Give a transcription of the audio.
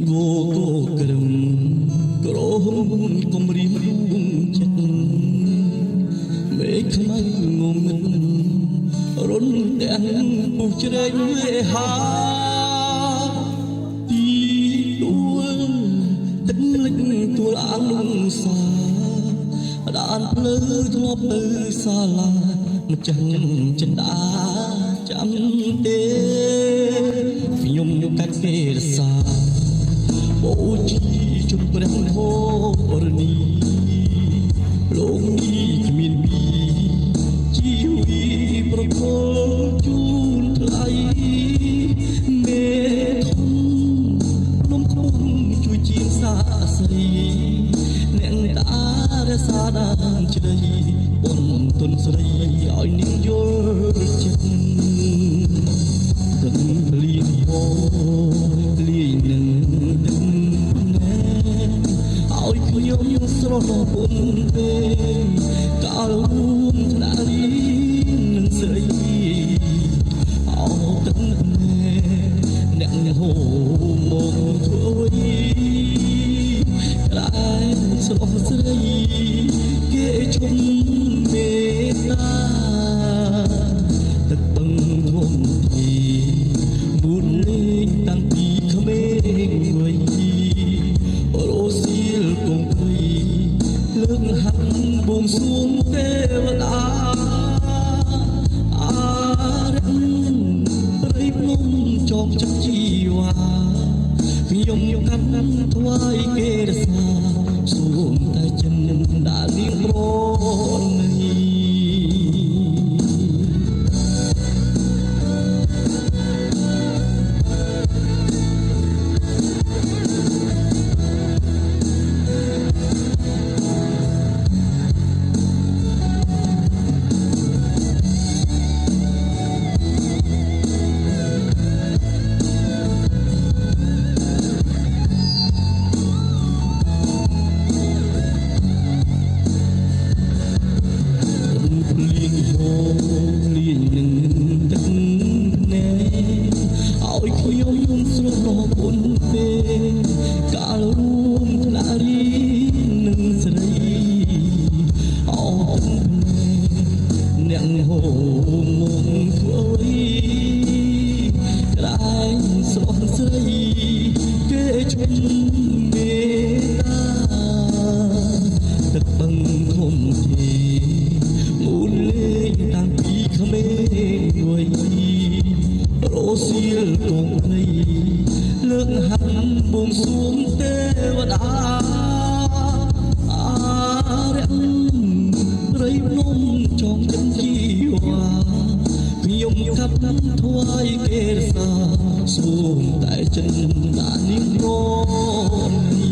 គោក្រឹមក្រហមកុំរីមរួងចិត្តមេឃខ្មៅងងឹតរុនទាំងពុះជ្រែកវេហាទីដួលទឹកលិចទួលអាំងសាដានភ្លឺធ្លាប់ទៅសាលាម្ចាស់ចិន្តាចាំទេខ្ញុំកាត់គេរសាបូជាជុំព្រះធរណីលោកនេះគ្មានពីជីវីប្រគល់ជូនថ្លៃមេធំនំខ្ពស់ជួយជាងសាស្រីអ្នកតារសាដានជ្រៃបុនទុនស្រីឲ្យនាងយល់ចិត្តទឹកលៀងហូរលាយនឹងទឹកណែឲ្យខ្ញុំស្រស់ពុនទេកាលរួមថ្នាក់រីនឹងស្រីអោទឹកណែអ្នកហូរមកធ្វើអ្វីក្រែងស្រស់ស្រីគេជុំមេតាទឹកបឹងធំទីបួនលេងតាំងពីក្មេងវ័យរស់សៀលគង់ភ័យលើកហាត់បួងសួងទេវតាអារឹងរីភ្នំចងចិត្តជីវ៉ាខ្ញុំកាន់ថ្វាយគេរសាសួងតែចិនដែលនាងប្រណីលាយនឹងទឹកណែឲ្យខ្ញុំស្រស់ពុនទេកាលរួមថ្នាក់រីនឹងស្រីអោទឹកណែអ្នកហូរមកធ្វើអ្វីក្រែងស្រស់ស្រីគេជុំមេតាទឹកបឹងធំទេមូលលេងតាំងពីក្មេងវ័យរស់សៀលគង់ភ័យលើកហាត់បួងសួងទេវតាអារឹងរីភ្នំចងចិត្តជីវ៉ាខ្ញុំកាត់ថ្វាយគេរសាសួងតែចិនដានាងរន